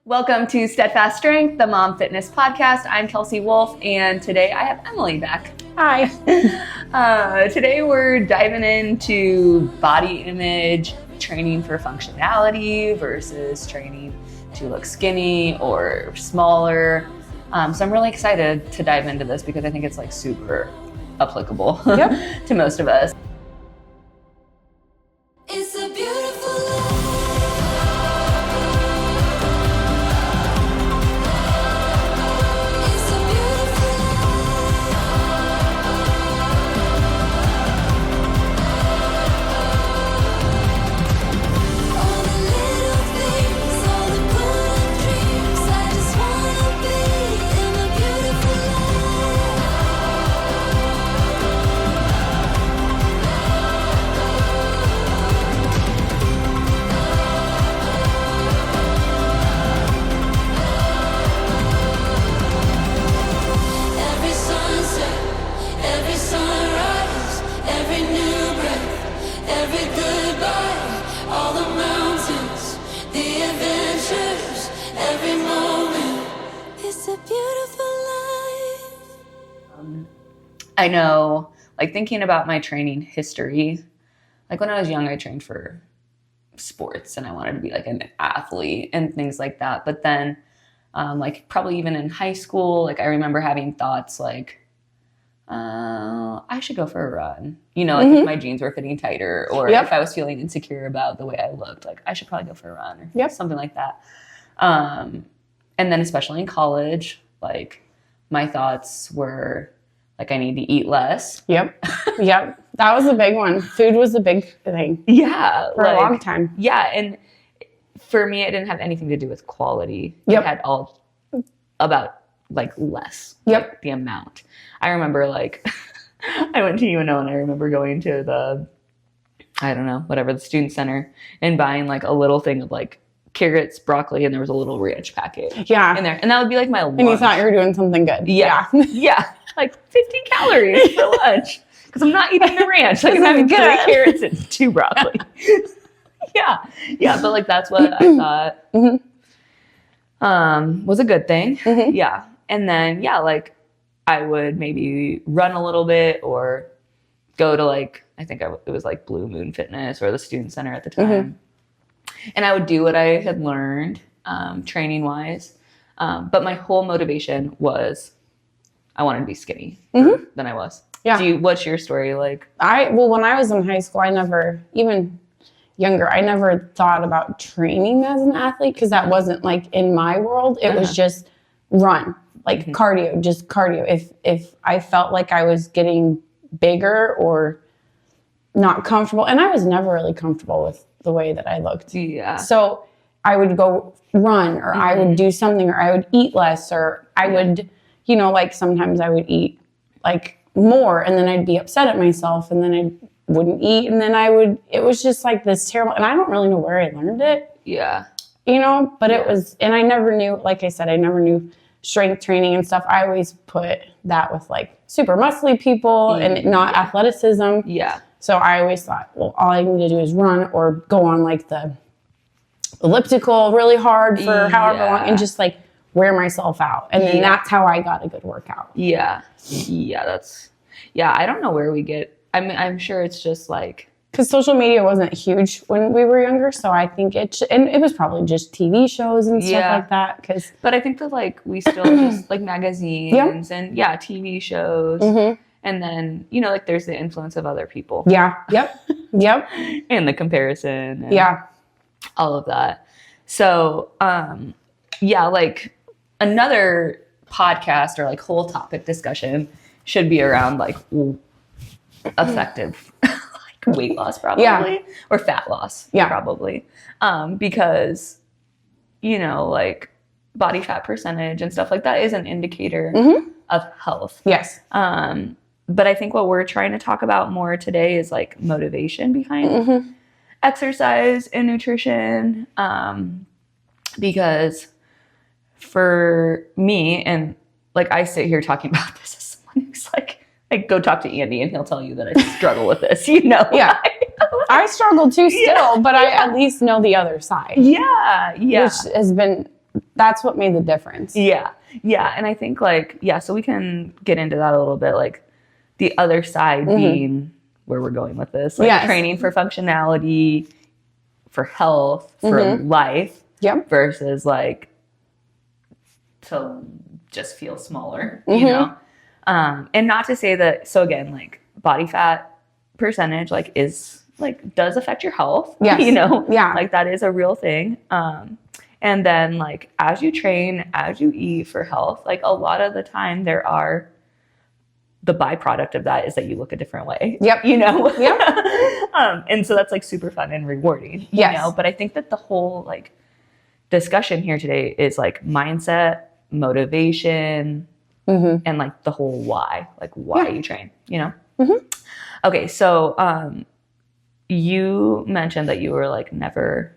Welcome to Steadfast Strength, the Mom Fitness Podcast. I'm Kelsey Wolf, and today I have Emily back. Hi. Today we're diving into body image, training for functionality versus training to look skinny or smaller. So I'm really excited to dive into this because I think it's like super applicable to most of us. It's a beautiful life. It's a beautiful life. All the little things, all the good dreams. I just wanna be in a beautiful Every sunset, every sunrise, every new breath, every goodbye, all the mountains, the adventures, every moment. It's a beautiful life. I know, like thinking about my training history, like when I was young, I trained for sports and I wanted to be like an athlete and things like that. But then like probably even in high school, like I remember having thoughts like, I should go for a run. You know, like if my jeans were fitting tighter or if I was feeling insecure about the way I looked, like I should probably go for a run or something like that. And then especially in college, like my thoughts were like, I need to eat less. Yep. That was a big one. Food was a big thing. Yeah. For a long time. Yeah. And for me, it didn't have anything to do with quality. It had all about like less. Like, the amount. I remember like, I went to UNO and I remember going to the, I don't know, whatever, the student center and buying like a little thing of like carrots, broccoli, and there was a little ranch packet in there. And that would be like my lunch. And you thought you were doing something good. Yeah. Like 50 calories for lunch. Because I'm not eating the ranch. Like I'm having 3 carrots and 2 broccoli. But like that's what I thought was a good thing. Yeah. And then like I would maybe run a little bit or go to like, I think it was like Blue Moon Fitness or the student center at the time. And I would do what I had learned training wise. But my whole motivation was I wanted to be skinny than I was. Yeah. What's your story like? Well, when I was in high school, I never thought about training as an athlete because that wasn't like in my world. It was just run, like cardio, just cardio. If I felt like I was getting bigger or not comfortable, and I was never really comfortable with the way that I looked. Yeah. So I would go run or I would do something or I would eat less or I would, like sometimes I would eat like more and then I'd be upset at myself and then I wouldn't eat and then it was just like this terrible, and I don't really know where I learned it. Yeah. But it was, and I never knew, like I said, I never knew strength training and stuff. I always put that with like super muscly people and not athleticism. Yeah. So I always thought, well, all I need to do is run or go on like the elliptical really hard for however long and just like wear myself out. And then that's how I got a good workout. Yeah. I don't know where we get, I mean, I'm sure it's just like. Because social media wasn't huge when we were younger. So I think and it was probably just TV shows and stuff like that. But I think that like we still just like magazines and TV shows. And then, like there's the influence of other people. Yeah. Yep. And the comparison. And all of that. So, like another podcast or like whole topic discussion should be around like effective like weight loss probably or fat loss probably. Because, like body fat percentage and stuff like that is an indicator of health. Yes. But I think what we're trying to talk about more today is like motivation behind exercise and nutrition. Because for me, and like I sit here talking about this as someone who's like go talk to Andy and he'll tell you that I struggle with this, Yeah. I struggle too still, but I at least know the other side. Yeah. Which has been that's what made the difference. Yeah. Yeah. And I think like, yeah, so we can get into that a little bit. Like the other side being where we're going with this, like training for functionality, for health, for life versus like to just feel smaller, you know? And not to say that, so again, like body fat percentage, like is like, does affect your health, you know? Yeah. Like that is a real thing. And then like, as you train, as you eat for health, like a lot of the time the byproduct of that is that you look a different way. Yep. You know? Yep. And so that's like super fun and rewarding, you know? But I think that the whole like discussion here today is like mindset, motivation, and like the whole why, like why you train, you know? Okay. So, you mentioned that you were like never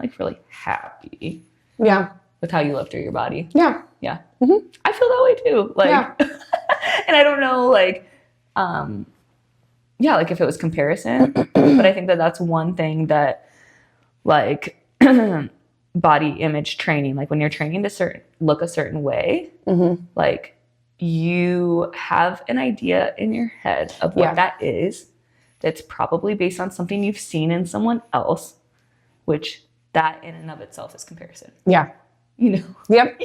like really happy with how you looked at your body. Yeah. I feel that way too. Like, and I don't know, like, like if it was comparison, but I think that that's one thing that like body image training, like when you're training to look a certain way, like you have an idea in your head of what that is. That's probably based on something you've seen in someone else, which that in and of itself is comparison. Yeah. You know? Yep.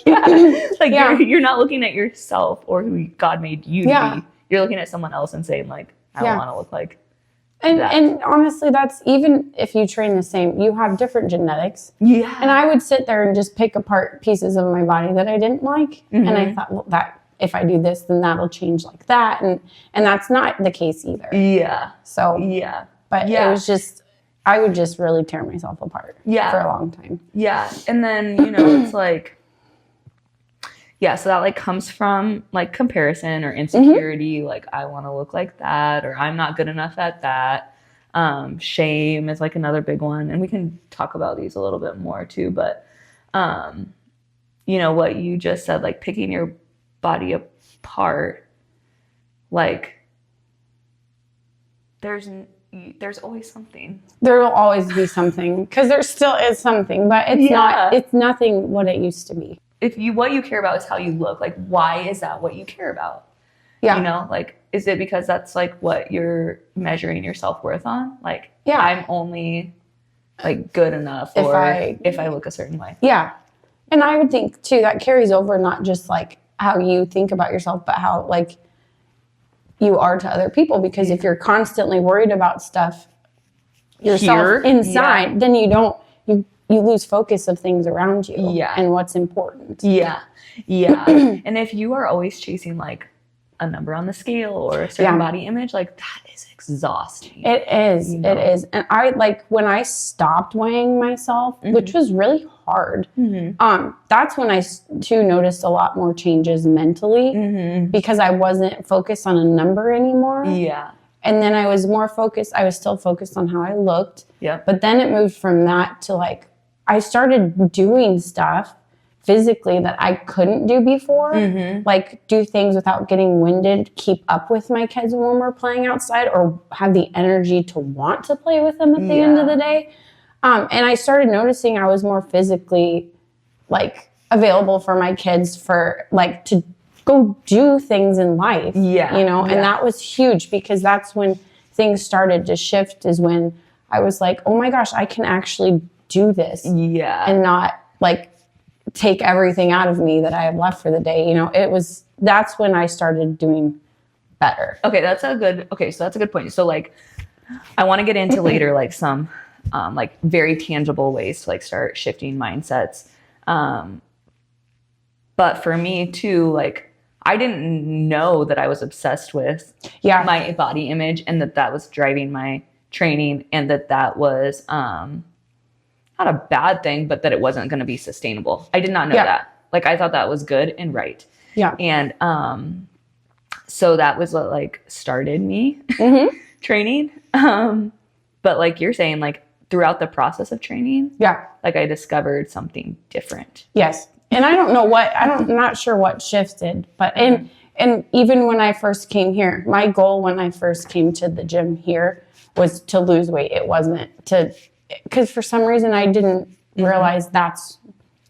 Like you're not looking at yourself or who God made you to be. You're looking at someone else and saying like, I want to look like that. And honestly, that's even if you train the same, you have different genetics. Yeah. And I would sit there and just pick apart pieces of my body that I didn't like. And I thought, well, that if I do this, then that'll change like that. And that's not the case either. Yeah. So, but it was just, I would just really tear myself apart for a long time. Yeah. And then, you know, it's like, so that like comes from like comparison or insecurity. Like I want to look like that, or I'm not good enough at that. Shame is like another big one. And we can talk about these a little bit more too. But, you know, what you just said, like picking your body apart, like there's always something. There will always be something because there still is something, but it's nothing what it used to be. What you care about is how you look. Like, why is that what you care about? Yeah. You know, like, is it because that's like what you're measuring your self-worth on? Like, I'm only like good enough if I look a certain way. Yeah. And I would think too, that carries over not just like how you think about yourself, but how like you are to other people. Because if you're constantly worried about stuff yourself inside, then you lose focus of things around you and what's important. Yeah. And if you are always chasing like a number on the scale or a certain body image, like that is exhausting. It is. You know? It is. And I like when I stopped weighing myself, which was really hard. That's when I too noticed a lot more changes mentally because I wasn't focused on a number anymore. Yeah. And then I was more focused. I was still focused on how I looked. Yeah. But then it moved from that to like, I started doing stuff physically that I couldn't do before. Like do things without getting winded, keep up with my kids when we're playing outside, or have the energy to want to play with them at the end of the day. And I started noticing I was more physically like available for my kids for like to go do things in life, you know, and that was huge because that's when things started to shift, is when I was like, oh my gosh, I can actually do this and not like take everything out of me that I have left for the day. You know, that's when I started doing better. Okay. So that's a good point. So like, I want to get into later, like some, like very tangible ways to like start shifting mindsets. But for me too, like I didn't know that I was obsessed with my body image and that was driving my training, and that was, not a bad thing, but that it wasn't going to be sustainable. I did not know that. Like, I thought that was good and right. Yeah. And so that was what, like, started me training. But like you're saying, like, throughout the process of training, like, I discovered something different. Yes. And I don't know I'm not sure what shifted. But, and even when I first came here, my goal when I first came to the gym here was to lose weight. It wasn't to... Because for some reason I didn't realize that's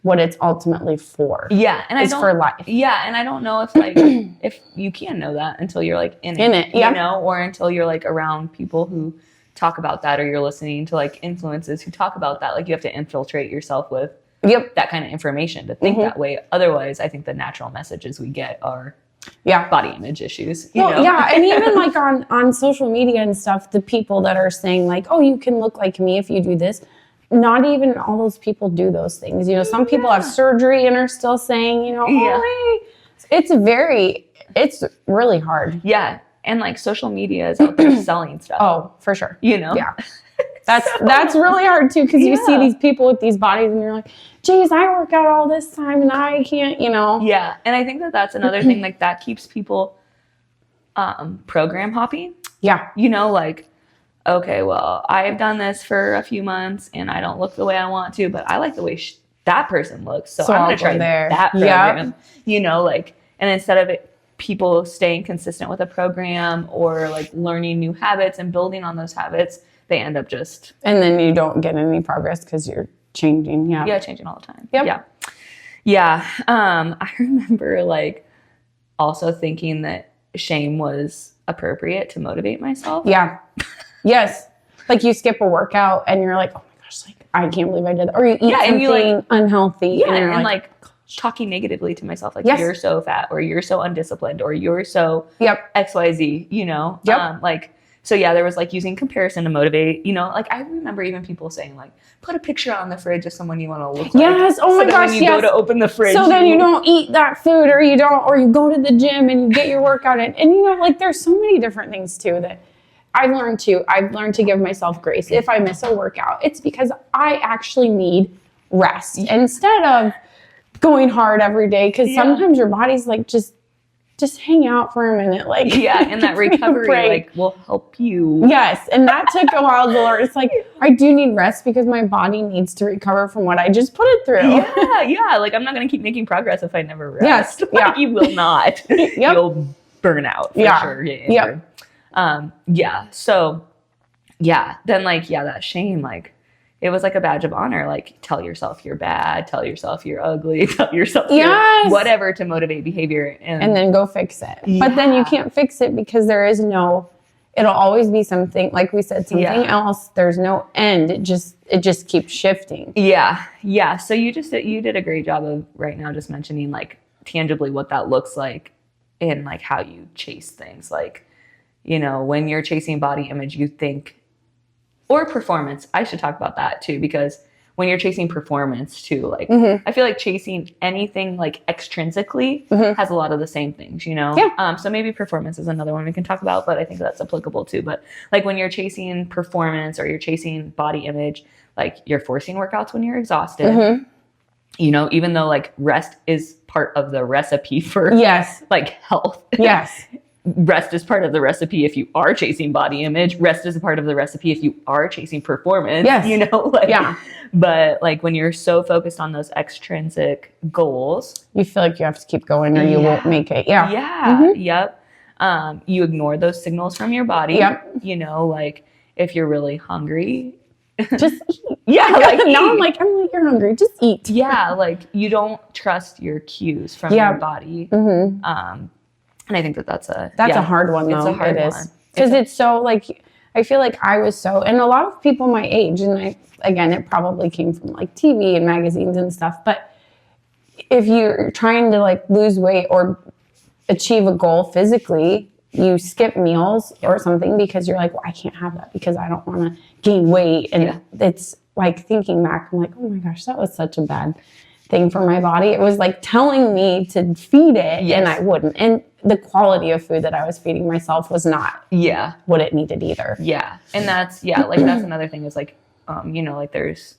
what it's ultimately for. Yeah. And it's for life. Yeah. And I don't know if like, if you can know that until you're like in it, yeah. you know, or until you're like around people who talk about that, or you're listening to like influencers who talk about that. Like you have to infiltrate yourself with that kind of information to think that way. Otherwise, I think the natural messages we get are body image issues. You know? Yeah. And even like on social media and stuff, the people that are saying like, oh, you can look like me if you do this. Not even all those people do those things. You know, some people have surgery and are still saying, you know, oh, hey. It's really hard. Yeah. And like social media is out there selling stuff. Oh, for sure. You know? Yeah. That's really hard too, because you see these people with these bodies and you're like, geez, I work out all this time and I can't, you know. Yeah. And I think that that's another thing, like that keeps people program hopping. Yeah. You know, like, okay, well, I've done this for a few months and I don't look the way I want to, but I like the way that person looks. So I'm going to try that program, you know, like, and instead of people staying consistent with a program or like learning new habits and building on those habits, they end up just. And then you don't get any progress because you're changing. Yeah. Yeah. Changing all the time. Yep. Yeah. Yeah. I remember like also thinking that shame was appropriate to motivate myself. Yeah. Yes. Like you skip a workout and you're like, oh my gosh, like I can't believe I did that. Or you eat something unhealthy. Yeah. And like talking negatively to myself, like you're so fat or you're so undisciplined or you're so XYZ, you know? Like, so yeah, there was like using comparison to motivate, you know, like I remember even people saying like, put a picture on the fridge of someone you want to look like. Yes. Oh my gosh. When you go to open the fridge. So then you don't eat that food or you go to the gym and you get your workout in. And you know, like there's so many different things too that I've learned to give myself grace. If I miss a workout, it's because I actually need rest instead of going hard every day. Cause sometimes your body's like, just hang out for a minute. Like, and that recovery like will help you. Yes. And that took a while to learn. It's like, I do need rest because my body needs to recover from what I just put it through. Yeah. Like I'm not going to keep making progress if I never rest. Yes. Like, you will not. You'll burn out for sure. So then like, that shame, like it was like a badge of honor. Like tell yourself you're bad, tell yourself you're ugly, tell yourself you're whatever to motivate behavior. And then go fix it. But then you can't fix it because there is it'll always be something, like we said, something else. There's no end. It just keeps shifting. Yeah. So you did a great job of right now just mentioning like tangibly what that looks like and like how you chase things. Like, you know, when you're chasing body image, you think, or performance. I should talk about that too, because when you're chasing performance too, like I feel like chasing anything like extrinsically has a lot of the same things, you know? So maybe performance is another one we can talk about, but I think that's applicable too. But like when you're chasing performance or you're chasing body image, like you're forcing workouts when you're exhausted. You know, even though like rest is part of the recipe for like health. Rest is part of the recipe if you are chasing body image. Rest is a part of the recipe if you are chasing performance. You know, like but like when you're so focused on those extrinsic goals, you feel like you have to keep going or you won't make it. You ignore those signals from your body. You know, like if you're really hungry, just eat. Like now I'm like you're hungry, just eat. Like you don't trust your cues from your body. And I think that's a hard one though. It's a hard one. Because it's so like, I feel like I was so, and a lot of people my age, and again, it probably came from like TV and magazines and stuff, but if you're trying to like lose weight or achieve a goal physically, you skip meals or something because you're like, well, I can't have that because I don't want to gain weight. And it's like thinking back, I'm like, oh my gosh, that was such a bad thing for my body. It was like telling me to feed it and I wouldn't. And the quality of food that I was feeding myself was not what it needed either. And that's, like that's another thing is like, you know, like there's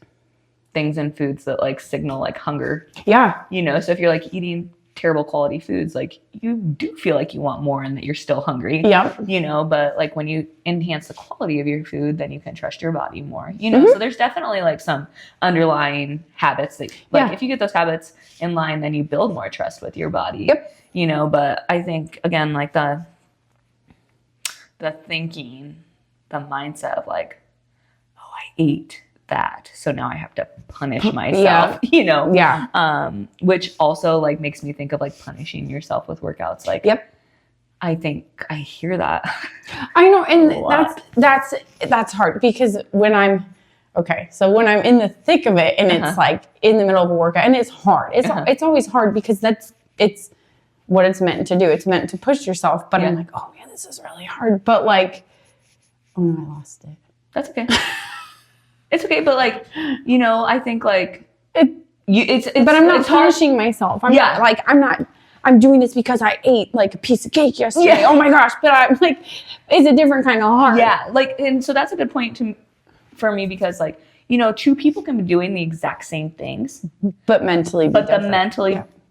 things in foods that like signal like hunger. You know, so if you're like eating terrible quality foods, like you do feel like you want more and that you're still hungry. You know, but like when you enhance the quality of your food, then you can trust your body more, you know? So there's definitely like some underlying habits that like if you get those habits in line, then you build more trust with your body. You know, but I think again, like the thinking, the mindset of like, oh, I ate that. So now I have to punish myself, you know? Yeah. Which also like makes me think of like punishing yourself with workouts. Like, Yep. I think I hear that. I know. And A lot. that's hard because when I'm in the thick of it and it's like in the middle of a workout and it's hard. It's always hard because it's what it's meant to do. It's meant to push yourself. But I'm like, oh man, this is really hard. But like, oh no, I lost it. That's okay. It's okay. But like, you know, I think like but I'm not punishing myself. I'm doing this because I ate like a piece of cake yesterday. Oh my gosh. But I'm like, it's a different kind of hard. Yeah. Like, and so that's a good point for me because like, you know, two people can be doing the exact same things, but mentally,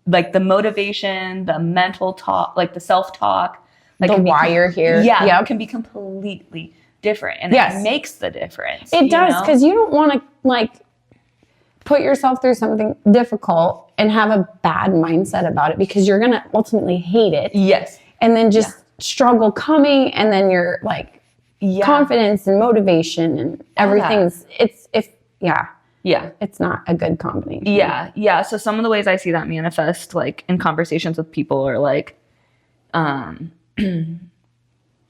like the motivation, the mental talk, like the self-talk, like the why you're here. Yeah. It can be completely different. And it makes the difference. It does. Because you don't want to like put yourself through something difficult and have a bad mindset about it because you're going to ultimately hate it. Yes. And then just struggle coming and then you're like confidence and motivation and everything's it's not a good combination. Yeah. So some of the ways I see that manifest like in conversations with people are like,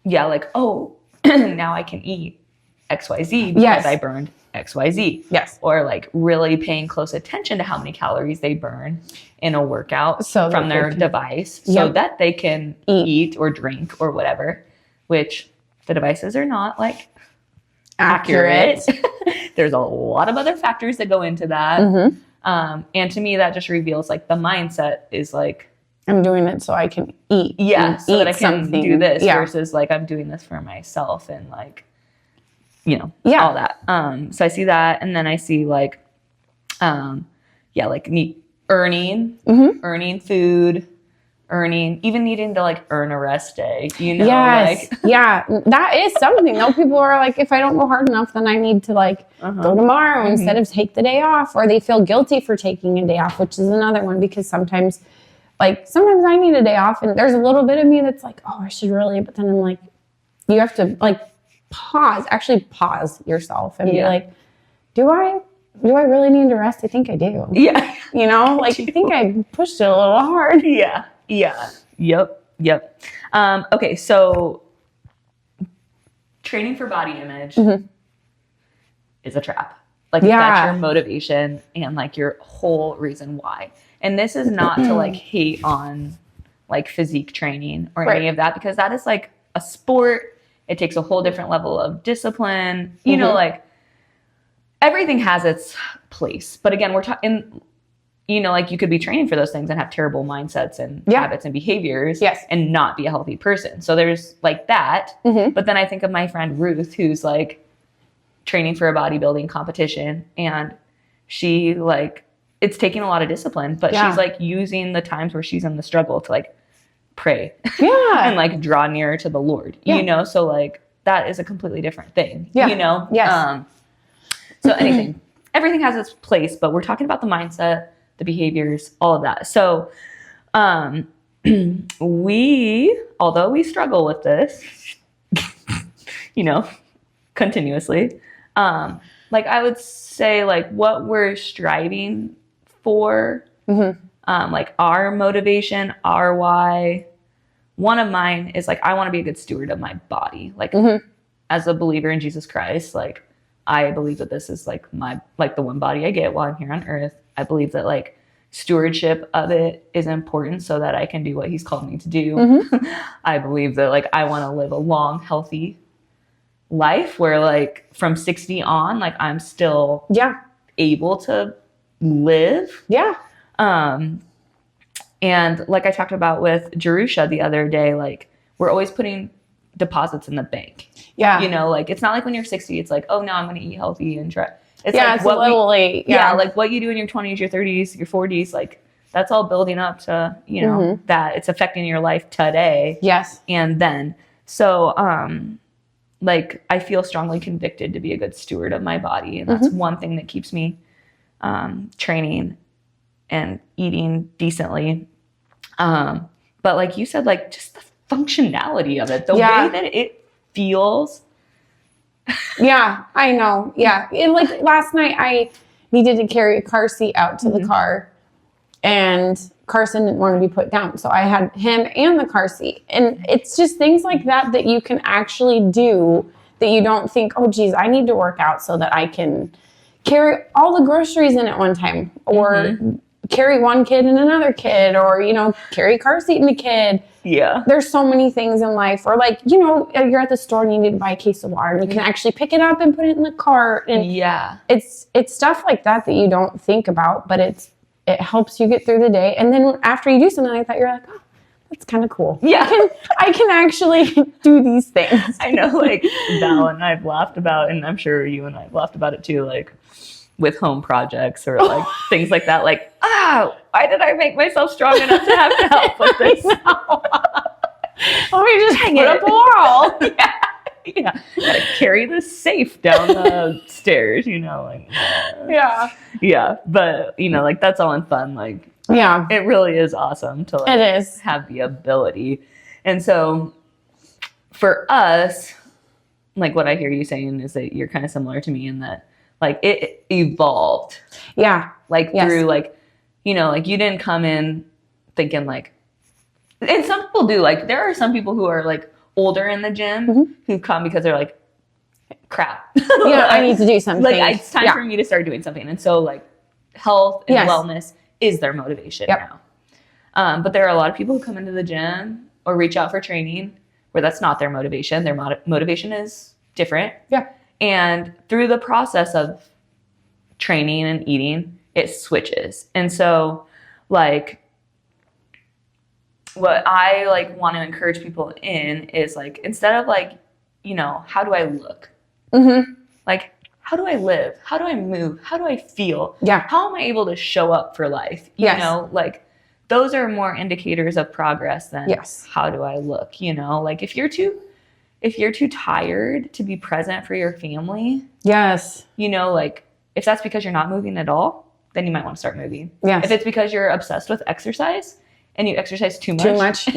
like, oh, now I can eat XYZ because I burned XYZ. Yes. Or like really paying close attention to how many calories they burn in a workout from their device so that they can eat or drink or whatever, which the devices are not like accurate. There's a lot of other factors that go into that. And to me, that just reveals like the mindset is like, I'm doing it so I can eat. Yeah, so that I can do this versus like I'm doing this for myself and like, you know, all that. So I see that. And then I see like, like earning food, even needing to like earn a rest day, you know? Yes. Like, that is something. Though people are like, if I don't go hard enough, then I need to like go tomorrow instead of take the day off, or they feel guilty for taking a day off, which is another one because sometimes I need a day off and there's a little bit of me that's like, oh, I should really, but then I'm like, you have to like pause yourself and be like, do I really need to rest? I think I do. Yeah. You know, like I think I pushed it a little hard. Yeah. Yep. Okay. So training for body image is a trap. Like that's your motivation and like your whole reason why. And this is not to like hate on like physique training or any of that, because that is like a sport. It takes a whole different level of discipline. You know, like everything has its place. But again, we're talking, you know, like you could be training for those things and have terrible mindsets and habits and behaviors and not be a healthy person. So there's like that. But then I think of my friend Ruth, who's like training for a bodybuilding competition, and she like, it's taking a lot of discipline, but she's like using the times where she's in the struggle to like pray and like draw nearer to the Lord, you know? So like that is a completely different thing, you know? So everything has its place, but we're talking about the mindset, the behaviors, all of that. So, although we struggle with this, you know, continuously, like I would say like what we're striving for, like our motivation, our why. One of mine is like, I want to be a good steward of my body. Like as a believer in Jesus Christ, like I believe that this is like the one body I get while I'm here on earth. I believe that like stewardship of it is important so that I can do what he's called me to do. I believe that like I want to live a long, healthy life where like from 60 on, like I'm still able to live. And like I talked about with Jerusha the other day, like we're always putting deposits in the bank. You know, like it's not like when you're 60, it's like, oh, now I'm going to eat healthy and try. It's like it's a little late. Like what you do in your 20s, your 30s, your 40s, like that's all building up to, you know, that it's affecting your life today. And then. So, like I feel strongly convicted to be a good steward of my body. And that's one thing that keeps me training and eating decently. But like you said, like just the functionality of it, the way that it feels Yeah, I know. Yeah. And like last night, I needed to carry a car seat out to the car, and Carson didn't want to be put down. So I had him and the car seat. And it's just things like that that you can actually do that you don't think, oh, geez, I need to work out so that I can carry all the groceries in at one time, or carry one kid and another kid, or, you know, carry a car seat and a kid. Yeah. There's so many things in life. Or like, you know, you're at the store and you need to buy a case of water, and you can actually pick it up and put it in the cart. And it's stuff like that that you don't think about, but it helps you get through the day. And then after you do something like that, you're like, oh, that's kind of cool. Yeah. I can actually do these things. I know, like, Val and I've laughed about, and I'm sure you and I've laughed about it too, like, with home projects or, like, things like that. Like, why did I make myself strong enough to have to help with this? Let me just put up a wall. Yeah. Gotta carry this safe down the stairs, you know, like. Yeah. But, you know, like, that's all in fun. Like, yeah, it really is awesome to, like, it is. have the ability. And so for us, like, what I hear you saying is that you're kind of similar to me in that, like, it evolved. Yeah. Like, through, like, you know, like, you didn't come in thinking, like, and some people do, like, there are some people who are, like, older in the gym who come because they're like, crap. Yeah, I need to do something. Like, it's time for me to start doing something. And so, like, health and wellness is their motivation now. But there are a lot of people who come into the gym or reach out for training where that's not their motivation. Their motivation is different. Yeah. And through the process of training and eating, it switches. And so, like, what I, like, want to encourage people in is, like, instead of, like, you know, how do I look? Like, how do I live? How do I move? How do I feel? Yeah. How am I able to show up for life? You know, like, those are more indicators of progress than how do I look? You know, like, if you're too tired to be present for your family, you know, like, if that's because you're not moving at all, then you might want to start moving. If it's because you're obsessed with exercise and you exercise too much,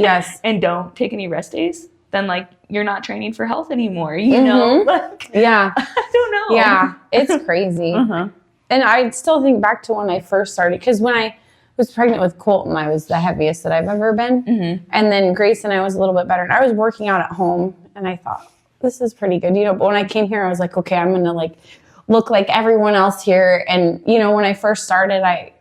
and don't take any rest days, then, like, you're not training for health anymore, you know? Like, I don't know. Yeah, it's crazy. And I still think back to when I first started, because when I was pregnant with Colton, I was the heaviest that I've ever been. And then Grace and I was a little bit better. And I was working out at home, and I thought, this is pretty good, you know? But when I came here, I was like, okay, I'm going to, like, look like everyone else here. And, you know, when I first started, I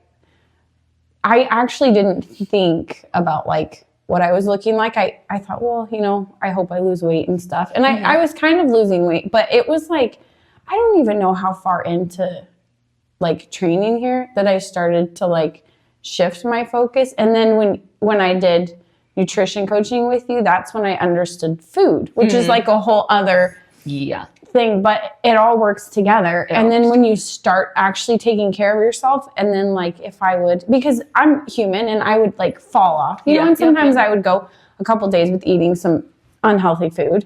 actually didn't think about, like, what I was looking like. I thought, well, you know, I hope I lose weight and stuff. And I was kind of losing weight, but it was like, I don't even know how far into, like, training here that I started to, like, shift my focus. And then when I did nutrition coaching with you, that's when I understood food, which is like a whole other thing, but it all works together. And then when you start actually taking care of yourself, and then, like, if I would, because I'm human and I would, like, fall off, you know, and sometimes I would go a couple days with eating some unhealthy food.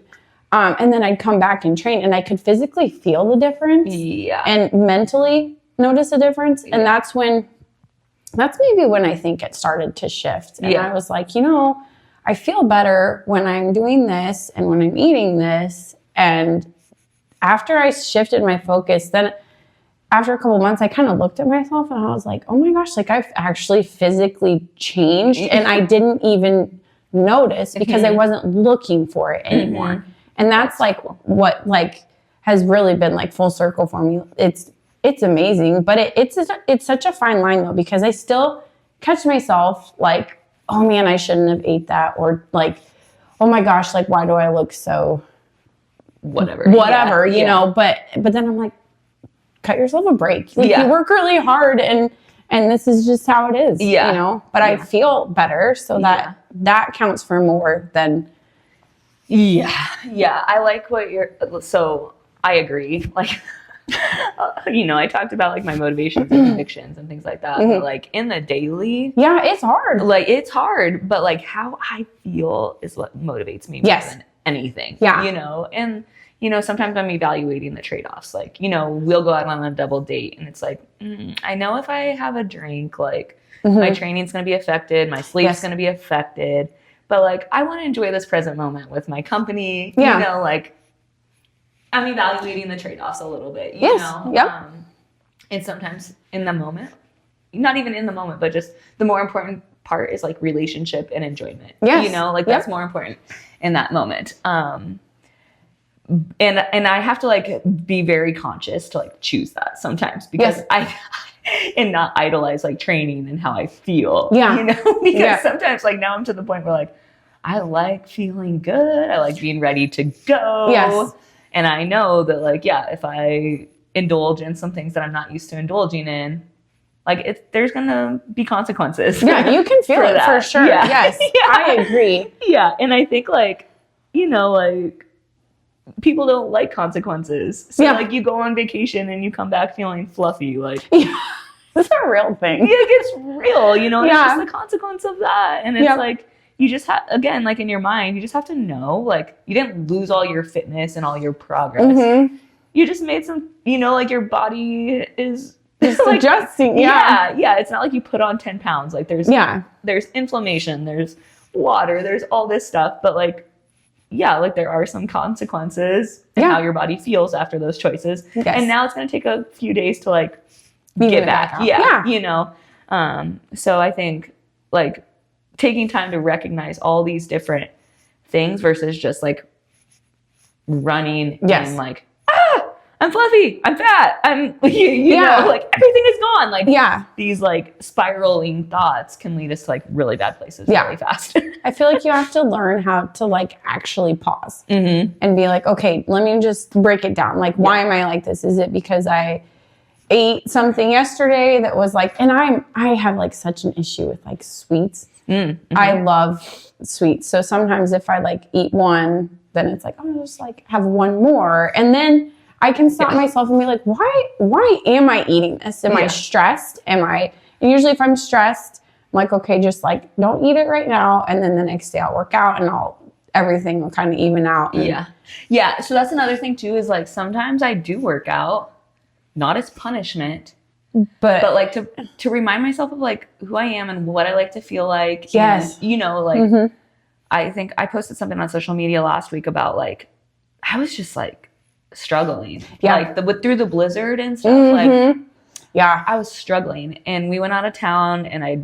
And then I'd come back and train, and I could physically feel the difference and mentally notice a difference. And that's maybe when I think it started to shift. And I was like, you know, I feel better when I'm doing this and when I'm eating this. And after I shifted my focus, then after a couple months, I kind of looked at myself and I was like, oh my gosh, like, I've actually physically changed, and I didn't even notice because I wasn't looking for it anymore. And that's like what, like, has really been, like, full circle for me. It's amazing, but it's such a fine line, though, because I still catch myself like, oh man, I shouldn't have ate that, or like, oh my gosh, like, why do I look so whatever, you know? But then I'm like, cut yourself a break. Like, you work really hard, and this is just how it is, you know? But I feel better, so that counts for more than. I like so I agree. Like, you know, I talked about, like, my motivations and convictions and things like that. But, like, in the daily, it's hard. Like, it's hard, but, like, how I feel is what motivates me more than anything. You know, and, you know, sometimes I'm evaluating the trade-offs. Like, you know, we'll go out on a double date, and it's like, I know if I have a drink, like, my training's going to be affected, my sleep's going to be affected. But, like, I want to enjoy this present moment with my company. You know, like, I'm evaluating the trade-offs a little bit, you Yes. know? Yep. And sometimes in the moment, not even in the moment, but just the more important part is like relationship and enjoyment. Yes. You know, like that's more important in that moment. And I have to like be very conscious to like choose that sometimes because I and not idolize like training and how I feel. Yeah. You know, because sometimes like now I'm to the point where like I like feeling good. I like being ready to go. Yes. And I know that like, if I indulge in some things that I'm not used to indulging in, like there's gonna be consequences. Yeah, you can feel it for sure. Yeah. Yes, I agree. Yeah, and I think like, you know, like people don't like consequences. So like you go on vacation and you come back feeling fluffy, like it's a real thing. Yeah, it's real, you know, it's just the consequence of that. And it's like you just have, again, like in your mind, you just have to know, like you didn't lose all your fitness and all your progress. Mm-hmm. You just made some, you know, like your body is like, adjusting. Yeah. It's not like you put on 10 pounds. Like there's inflammation, there's water, there's all this stuff. But like, like there are some consequences to how your body feels after those choices. Yes. And now it's going to take a few days to like get back. You know? So I think like taking time to recognize all these different things versus just like running and like, I'm fluffy, I'm fat, I'm, you know, like everything is gone. Like these like spiraling thoughts can lead us to like really bad places really fast. I feel like you have to learn how to like actually pause and be like, okay, let me just break it down. Like, why am I like this? Is it because I ate something yesterday that was like, and I have like such an issue with like sweets. I love sweets. So sometimes if I like eat one, then it's like, I'll just like have one more. And then I can stop myself and be like, why am I eating this? Am I stressed? And usually if I'm stressed, I'm like, okay, just like don't eat it right now. And then the next day I'll work out and everything will kind of even out. Yeah. So that's another thing too, is like sometimes I do work out, not as punishment, but like to remind myself of like who I am and what I like to feel like. Yes. And, you know, like I think I posted something on social media last week about like, I was just like struggling. Like through the blizzard and stuff. Like I was struggling and we went out of town and I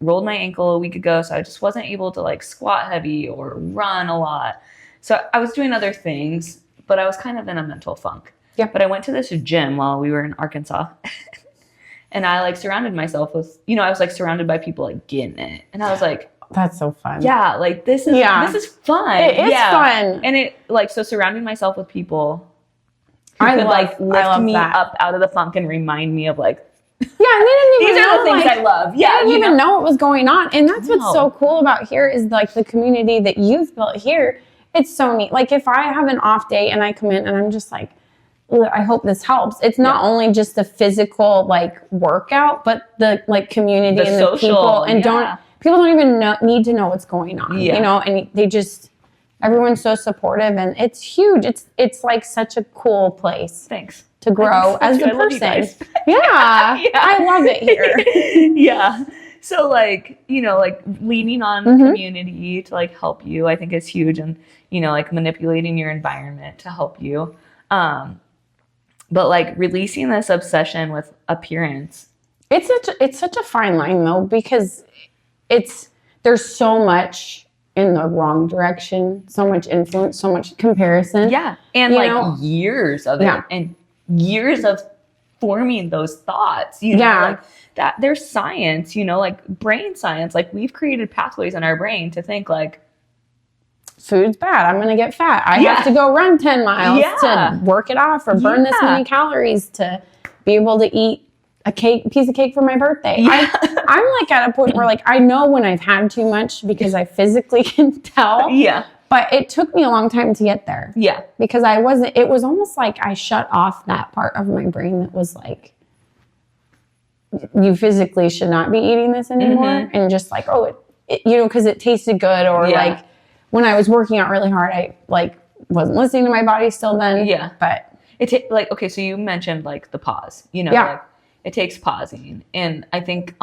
rolled my ankle a week ago. So I just wasn't able to like squat heavy or run a lot. So I was doing other things, but I was kind of in a mental funk. Yeah. But I went to this gym while we were in Arkansas and I like surrounded myself with, you know, I was like surrounded by people like getting it. And I was like, that's so fun. Yeah. Like this is fun. It is fun. And it like, so surrounding myself with people who could like lift me up out of the funk and remind me of like, and they didn't even these are the things I love. Yeah. They didn't even know what was going on. And that's what's so cool about here is like the community that you've built here. It's so neat. Like if I have an off day and I come in and I'm just like, I hope this helps. It's not only just the physical like workout, but the like community and the people and people don't even need to know what's going on, you know, and they just, everyone's so supportive and it's huge. It's like such a cool place. Thanks. To grow as a person. I love it here. So like, you know, like leaning on community to like help you, I think is huge. And, you know, like manipulating your environment to help you. But like releasing this obsession with appearance. It's such a fine line though, because there's so much in the wrong direction, so much influence, so much comparison. Yeah. And like years of it and years of forming those thoughts, you know, like that there's science, you know, like brain science, like we've created pathways in our brain to think like food's bad, I'm gonna get fat, I have to go run 10 miles to work it off or burn this many calories to be able to eat a piece of cake for my birthday. I'm like at a point where like I know when I've had too much because I physically can tell. But it took me a long time to get there. Because it was almost like I shut off that part of my brain that was like, you physically should not be eating this anymore. And just like, you know, because it tasted good or like when I was working out really hard, I like wasn't listening to my body still then. But like, okay, so you mentioned like the pause, you know, like it takes pausing. And I think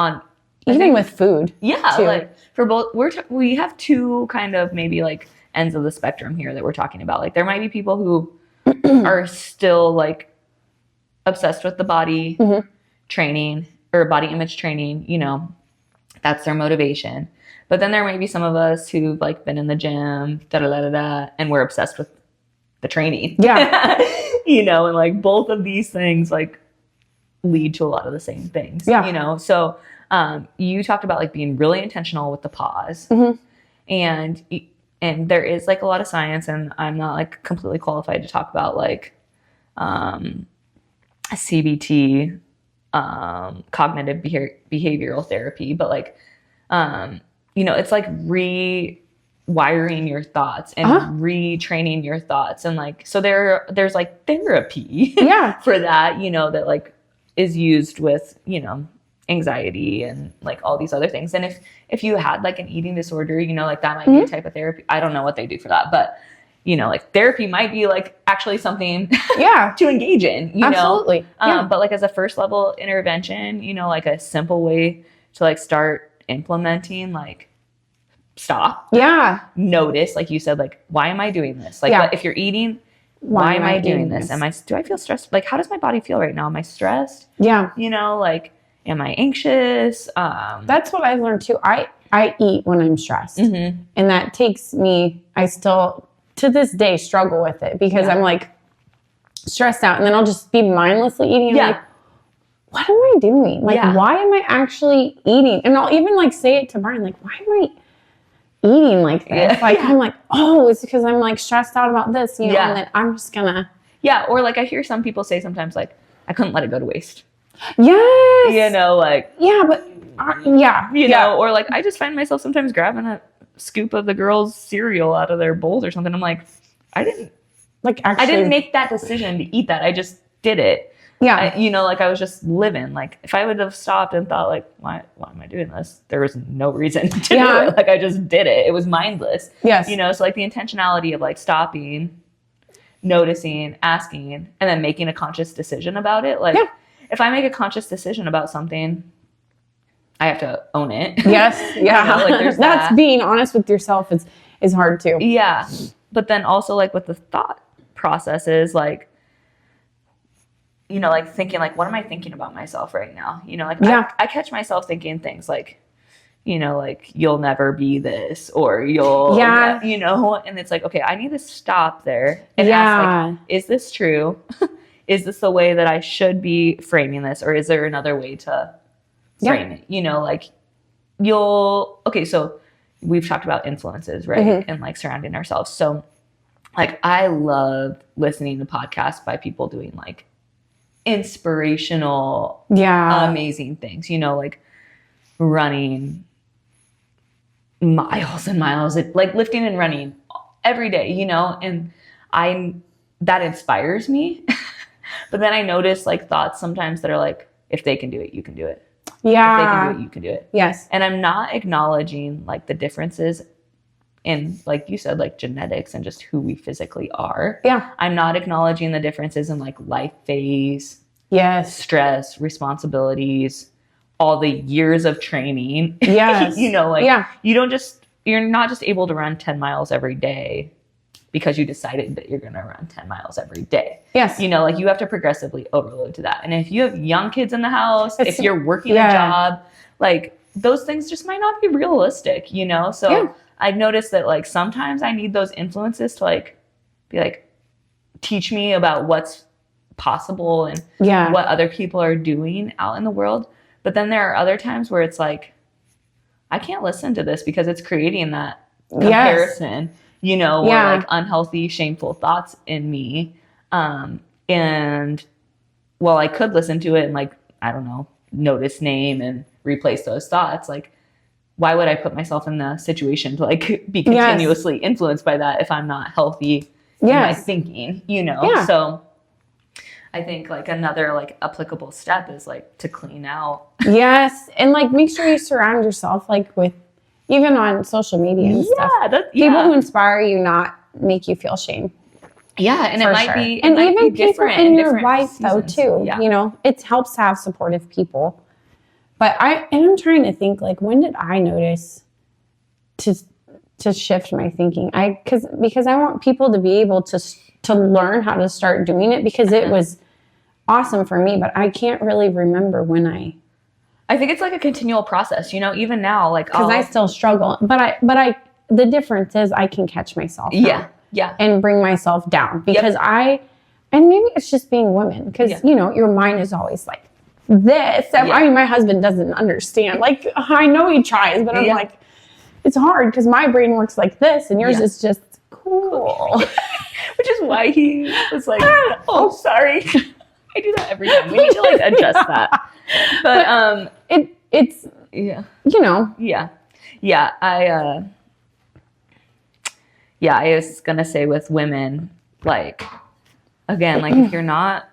with food. Too. Like for both, we have two kind of maybe like ends of the spectrum here that we're talking about. Like there might be people who are still like obsessed with the body training or body image training, you know, that's their motivation. But then there may be some of us who've like been in the gym, and we're obsessed with the training. Yeah. You know, and like both of these things like lead to a lot of the same things. Yeah. You know, so you talked about like being really intentional with the pause. And there is like a lot of science, and I'm not like completely qualified to talk about like CBT, cognitive behavioral therapy, but like you know, it's like rewiring your thoughts and retraining your thoughts, and like so there's like therapy for that, you know, that like is used with, you know, anxiety and like all these other things. And if you had like an eating disorder, you know, like that might be a type of therapy. I don't know what they do for that, but you know, like therapy might be like actually something to engage in, you Absolutely. know? But like as a first level intervention, you know, like a simple way to like start implementing, like stop, notice, like you said, like, why am I doing this? Like if you're eating, why am I doing this? Do I feel stressed? Like, how does my body feel right now? Am I stressed? Yeah. You know, like, am I anxious? That's what I've learned too. I eat when I'm stressed. And that takes me, I still to this day struggle with it because I'm like stressed out, and then I'll just be mindlessly eating. I'm like, what am I doing? Like, why am I actually eating? And I'll even like say it to Brian, like, why am I eating like this? Like, I'm like, oh, it's because I'm like stressed out about this, you know, and then I'm just gonna. Yeah. Or like I hear some people say sometimes like, I couldn't let it go to waste. Yes. You know, like. Yeah, but you know, or like I just find myself sometimes grabbing a scoop of the girls' cereal out of their bowls or something. I'm like, I didn't make that decision to eat that. I just did it. Yeah. You know, like I was just living. Like if I would have stopped and thought like, why am I doing this? There was no reason to do it. Like I just did it. It was mindless. Yes. You know, so like the intentionality of like stopping, noticing, asking, and then making a conscious decision about it. Like if I make a conscious decision about something, I have to own it. Yes. Yeah. You know, like there's that's that. Being honest with yourself is hard too. Yeah. But then also like with the thought processes, like, you know, like thinking like, what am I thinking about myself right now? You know, like I catch myself thinking things like, you know, like you'll never be this, or you'll, you know, and it's like, okay, I need to stop there and ask like, is this true? Is this the way that I should be framing this? Or is there another way to frame it? You know, like so we've talked about influences, right? And like surrounding ourselves. So like, I love listening to podcasts by people doing like inspirational, amazing things, you know, like running miles and miles, like lifting and running every day, you know, and that inspires me. But then I notice like thoughts sometimes that are like, if they can do it, you can do it. Yeah. If they can do it, you can do it. Yes. And I'm not acknowledging like the differences in, like you said, like genetics and just who we physically are. Yeah. I'm not acknowledging the differences in like life phase, stress, responsibilities, all the years of training. Yes. You know, like you're not just able to run 10 miles every day because you decided that you're going to run 10 miles every day. Yes. You know, like you have to progressively overload to that. And if you have young kids in the house, if you're working a job, like those things just might not be realistic, you know? So I've noticed that like sometimes I need those influences to like be like, teach me about what's possible and what other people are doing out in the world. But then there are other times where it's like, I can't listen to this because it's creating that comparison, you know, or like unhealthy, shameful thoughts in me. And while I could listen to it and like, I don't know, notice, name, and replace those thoughts, like, why would I put myself in the situation to like be continuously influenced by that if I'm not healthy in my thinking, you know? Yeah. So I think like another like applicable step is like to clean out. Yes. And like make sure you surround yourself like with, even on social media and stuff, people who inspire you, not make you feel shame. Yeah. And it might be, and even be people in your life seasons. though too, you know, it helps to have supportive people. But I'm trying to think like, when did I notice to to shift my thinking. Because I want people to be able to learn how to start doing it, because it was awesome for me, but I can't really remember when I think it's like a continual process, you know, even now, like, because I still struggle, but the difference is I can catch myself now and bring myself down, because and maybe it's just being women, because you know, your mind is always like this. I mean, my husband doesn't understand, like, I know he tries, but I'm like, it's hard because my brain works like this and yours is just cool. Which is why he was like, oh, sorry. I do that every time. We need to like adjust that. But it's you know. I was gonna say with women, like, again, like, if you're not,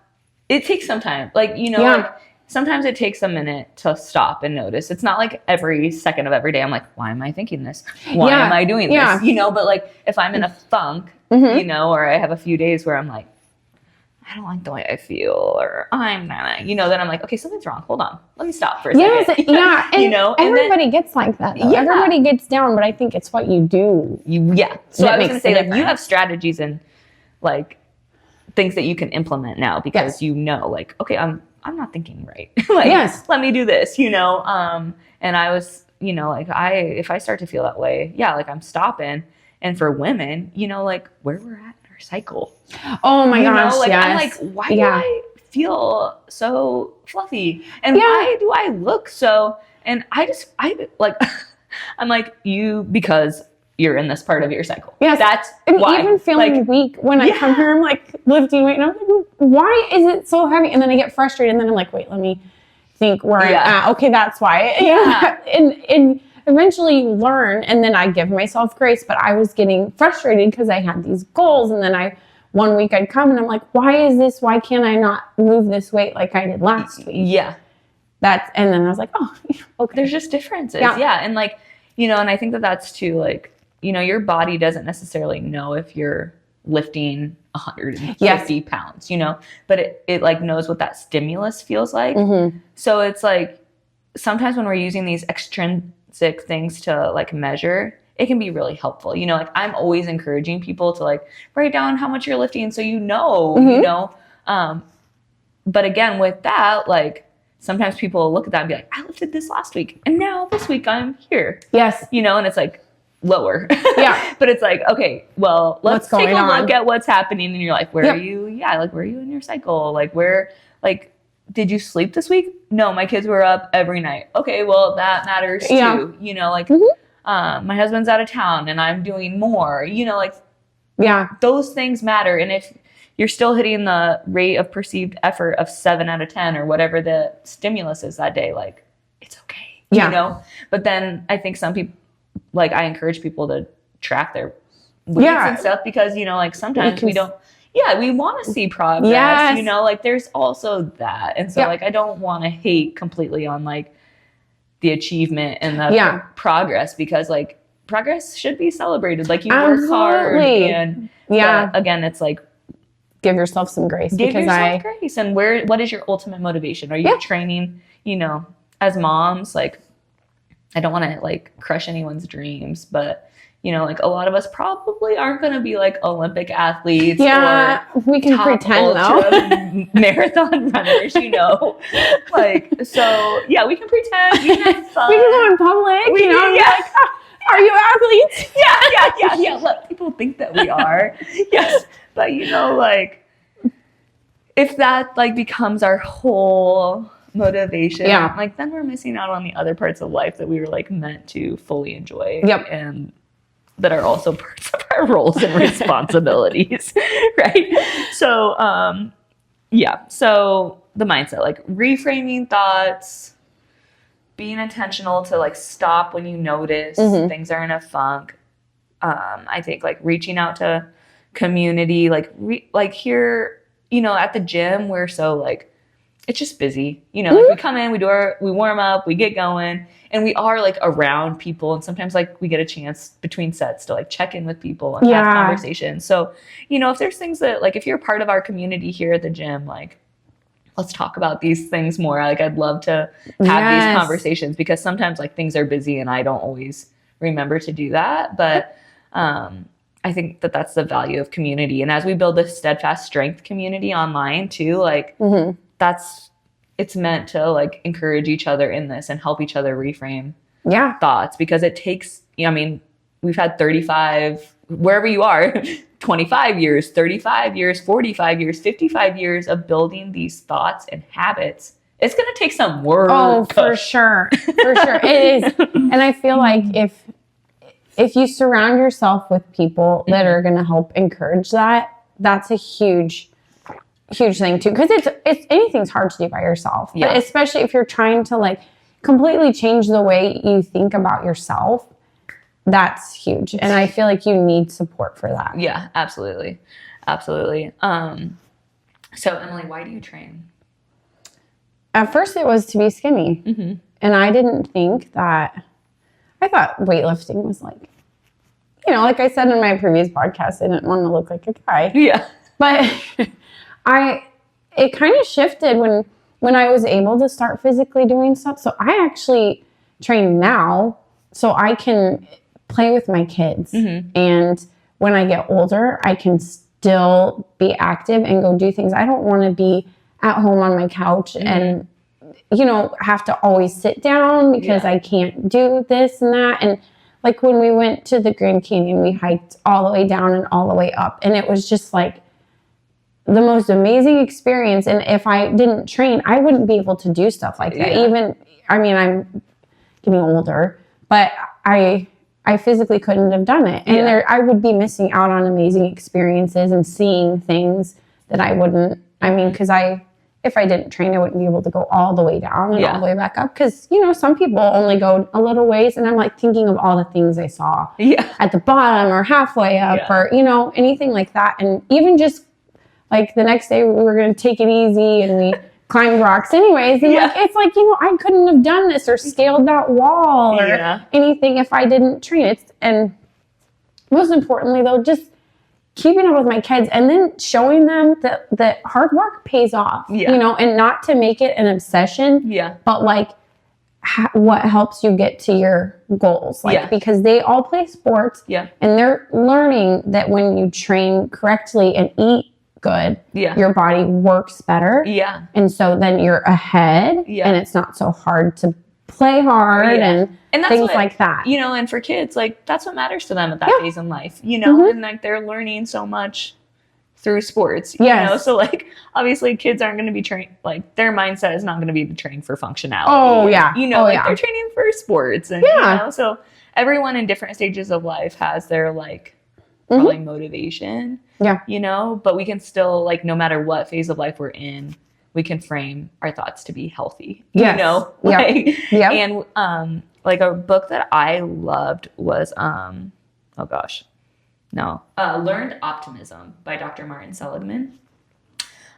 it takes some time. Like, you know, like, sometimes it takes a minute to stop and notice. It's not like every second of every day I'm like, why am I thinking this? Why am I doing this? You know, but like, if I'm in a funk, you know, or I have a few days where I'm like, I don't like the way I feel, or I'm not, you know, then I'm like, okay, something's wrong. Hold on. Let me stop for a second. And you know, everybody gets like that, though. Everybody gets down, but I think it's what you do. So I was going to say, like, you have strategies and like things that you can implement now, because you know, like, okay, I'm not thinking right. Like, let me do this, you know? And I was, you know, like, if I start to feel that way, like, I'm stopping. And for women, you know, like, where we're at in our cycle. Oh my gosh, know? Like, I'm like, why do I feel so fluffy? And why do I look so, and I like, I'm like, because you're in this part of your cycle. Yes. That's and why. Even feeling like, weak when I come here, I'm like lifting weight, and I'm like, why is it so heavy? And then I get frustrated, and then I'm like, wait, let me think where I'm at. Okay, that's why. And eventually you learn, and then I give myself grace. But I was getting frustrated because I had these goals, and then one week I'd come, and I'm like, why is this? Why can't I not move this weight like I did last week? And then I was like, oh, okay. There's just differences. And like, you know, and I think that's too, like, you know, your body doesn't necessarily know if you're lifting 150 pounds, you know, but it like knows what that stimulus feels like. So it's like, sometimes when we're using these extrinsic things to like measure, it can be really helpful. You know, like, I'm always encouraging people to like write down how much you're lifting, so you know, you know. But again, with that, like, sometimes people look at that and be like, I lifted this last week, and now this week I'm here. You know, and it's like lower. But it's like, okay, well, let's take a look at what's happening in your life. Where are you? Like, where are you in your cycle? Like, did you sleep this week? No, my kids were up every night. Okay, well, that matters too. You know, like, my husband's out of town and I'm doing more, you know, like, those things matter. And if you're still hitting the rate of perceived effort of 7 out of 10 or whatever the stimulus is that day, like, it's okay, you know? But then I think some people, like, I encourage people to track their weights and stuff, because, you know, like, sometimes we don't, we want to see progress, you know, like, there's also that. And so like, I don't want to hate completely on like the achievement and the progress, because like, progress should be celebrated. Like, you work hard, and again, it's like, give yourself some grace. Grace. And what is your ultimate motivation? Are you training, you know, as moms? Like, I don't want to like crush anyone's dreams, but, you know, like, a lot of us probably aren't going to be like Olympic athletes. Or we can pretend though. Marathon runners, you know, like, so we can pretend. We can have fun. We can go in public. You know, like, are you athletes? Let people think that we are. But, you know, like, if that like becomes our whole motivation, like, then we're missing out on the other parts of life that we were like meant to fully enjoy. And that are also parts of our roles and responsibilities. Right. So, so the mindset, like, reframing thoughts, being intentional to like stop when you notice things are in a funk. I think like reaching out to community, like here, you know, at the gym, we're so like, it's just busy, you know, like, we come in, we warm up, we get going, and we are like around people. And sometimes like we get a chance between sets to like check in with people and have conversations. So, you know, if there's things that like, if you're part of our community here at the gym, like, let's talk about these things more. Like, I'd love to have these conversations, because sometimes like things are busy and I don't always remember to do that. But I think that that's the value of community. And as we build this steadfast strength community online too, like it's meant to like encourage each other in this and help each other reframe thoughts, because it takes, I mean, we've had 35, wherever you are, 25 years, 35 years, 45 years, 55 years of building these thoughts and habits. It's going to take some work. Oh, for sure. For sure. It is. And I feel like if you surround yourself with people that are going to help encourage that, that's a huge thing too. Because it's anything's hard to do by yourself. Yeah. But especially if you're trying to like completely change the way you think about yourself, that's huge. And I feel like you need support for that. Yeah, absolutely. Absolutely. So Emily, why do you train? At first it was to be skinny. And I didn't think that, I thought weightlifting was like, you know, like I said in my previous podcast, I didn't want to look like a guy. Yeah. But it kind of shifted when I was able to start physically doing stuff. So I actually train now so I can play with my kids. And when I get older, I can still be active and go do things. I don't want to be at home on my couch and, you know, have to always sit down because I can't do this and that. And like when we went to the Grand Canyon, we hiked all the way down and all the way up. And it was just like the most amazing experience. And if I didn't train, I wouldn't be able to do stuff like that. Even, I mean, I'm getting older, but I physically couldn't have done it. And I would be missing out on amazing experiences and seeing things that I wouldn't, I mean, because if I didn't train, I wouldn't be able to go all the way down and all the way back up. Because, you know, some people only go a little ways. And I'm like thinking of all the things I saw at the bottom or halfway up or, you know, anything like that. And even just like the next day we were going to take it easy and we climbed rocks anyways. And like, it's like, you know, I couldn't have done this or scaled that wall or anything if I didn't train. And most importantly, though, just keeping up with my kids and then showing them that hard work pays off, you know, and not to make it an obsession, but like what helps you get to your goals. Like, because they all play sports and they're learning that when you train correctly and eat good, your body works better. And so then you're ahead and it's not so hard to play hard and that's things like that. You know, and for kids, like that's what matters to them at that phase in life, you know, and like they're learning so much through sports, you know, so like obviously kids aren't going to be trained, like their mindset is not going to be trained for functionality. You know, they're training for sports and, you know, so everyone in different stages of life has their like probably motivation, you know, but we can still like, no matter what phase of life we're in, we can frame our thoughts to be healthy, you know? Like, and like a book that I loved was, Learned Optimism by Dr. Martin Seligman.